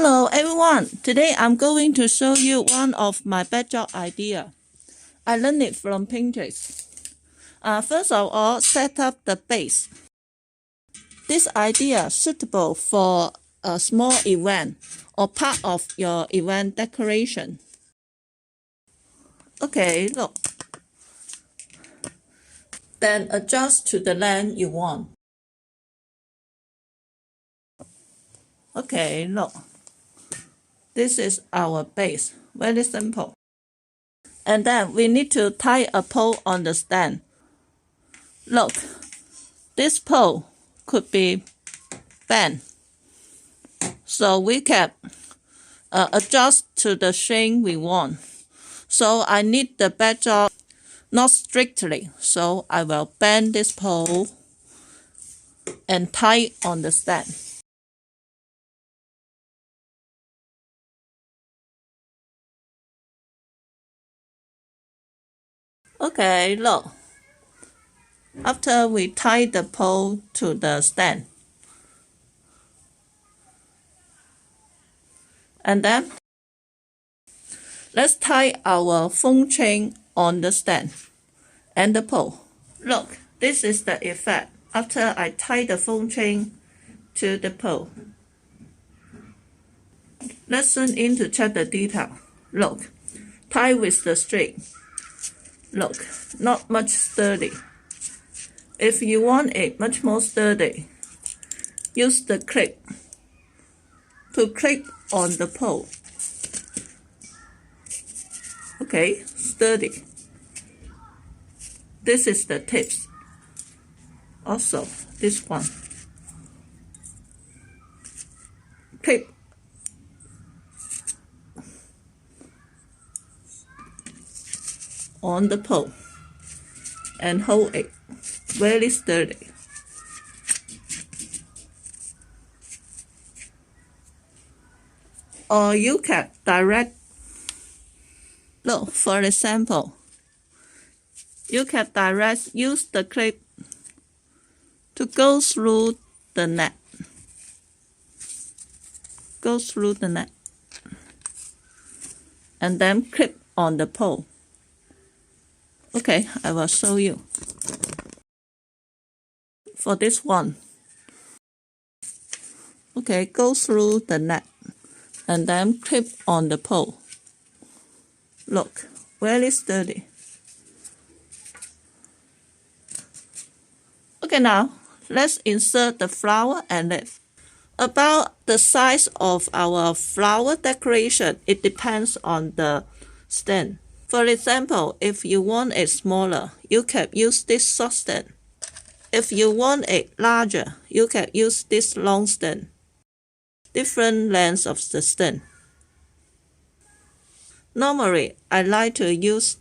Hello everyone, today I'm going to show you one of my backdrop idea. I learned it from Pinterest. First of all, set up the base. This idea is suitable for a small event or part of your event decoration. Okay, look. Then adjust to the length you want. Okay, look. This is our base, very simple. And then we need to tie a pole on the stand. Look, this pole could be bent, so we can adjust to the shape we want. So I need the backdrop not strictly, so I will bend this pole and tie on the stand. Okay, look. After we tie the pole to the stand, and then let's tie our phone chain on the stand and the pole. Look, this is the effect after I tie the phone chain to the pole. Let's zoom in to check the detail. Look, tie with the string. Look, not much sturdy. If you want it much more sturdy, use the clip to clip on the pole. Okay, sturdy. This is the tips. Also, this one. Clip on the pole and hold it very sturdy. Or you can direct. Look, for example, you can use the clip to go through the net. Go through the net. And then clip on the pole. Okay, I will show you. For this one. Okay, go through the net and then clip on the pole. Look, very sturdy. Okay, now let's insert the flower and leaf. About the size of our flower decoration, it depends on the stand. For example, if you want it smaller, you can use this short stand. If you want it larger, you can use this long stand. Different lengths of the stand. Normally, I like to use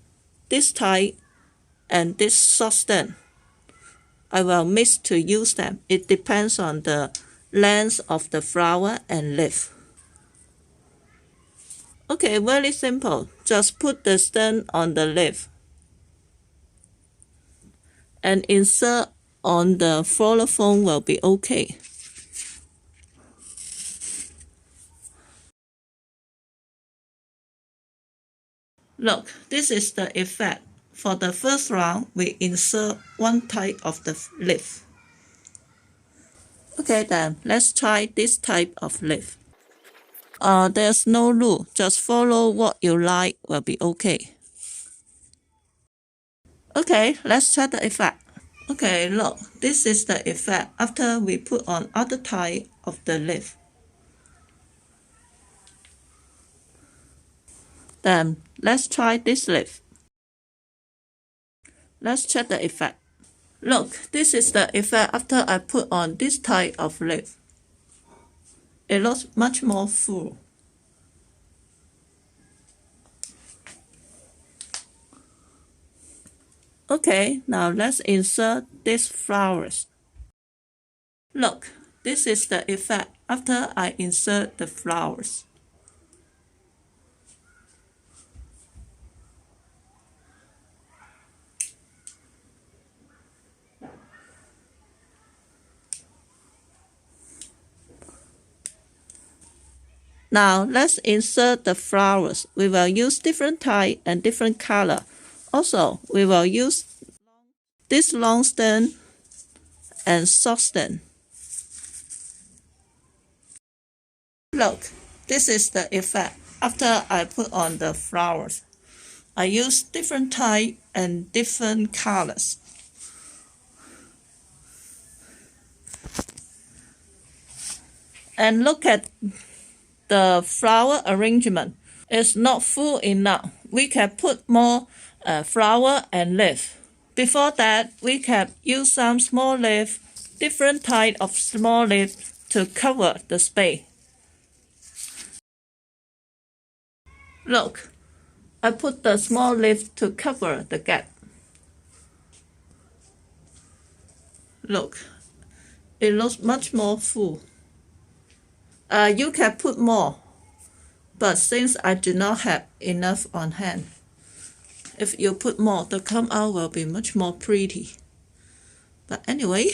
this type and this short stand. I will mix to use them. It depends on the length of the flower and leaf. Okay, very simple. Just put the stand on the leaf and insert on the floral foam will be okay. Look, this is the effect. For the first round, we insert one type of the leaf. Okay, then let's try this type of leaf. There's no rule, just follow what you like will be okay. Okay, let's check the effect. Okay, look, this is the effect after we put on other type of the leaf. Then let's try this leaf. Let's check the effect. Look, this is the effect after I put on this type of leaf. It looks much more full. Okay, now let's insert these flowers. Look, this is the effect after I insert the flowers. Now let's insert the flowers. We will use different type and different color. Also, we will use this long stem and short stem. Look, this is the effect after I put on the flowers. I use different type and different colors. And look at the flower arrangement. It's not full enough. We can put more flower and leaf. Before that, we can use some small leaf, different type of small leaf to cover the space. Look, I put the small leaf to cover the gap. Look, it looks much more full. You can put more, but since I do not have enough on hand, if you put more, the come out will be much more pretty. But anyway,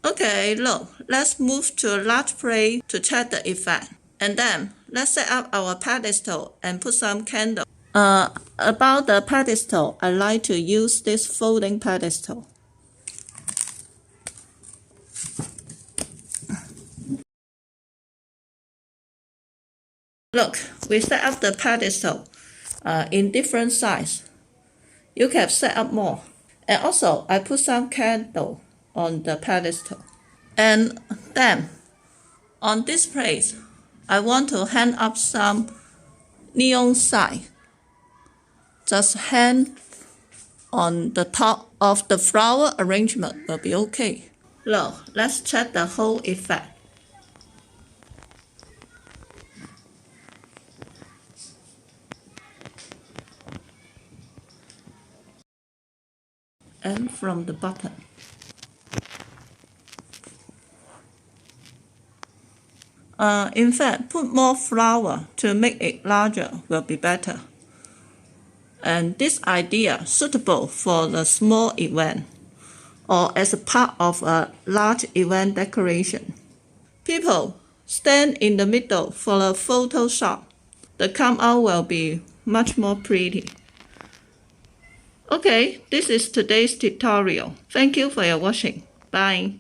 okay, look, let's move to a large plate to check the effect. And then let's set up our pedestal and put some candle. About the pedestal, I like to use this folding pedestal. Look, we set up the pedestal in different size. You can set up more. And also, I put some candle on the pedestal. And then, on this place, I want to hang up some neon sign. Just hang on the top of the flower arrangement will be okay. Look, let's check the whole effect. And from the bottom. In fact, put more flower to make it larger will be better. And this idea suitable for the small event or as a part of a large event decoration. People stand in the middle for a photo shot. The come out will be much more pretty. Okay, this is today's tutorial. Thank you for your watching. Bye.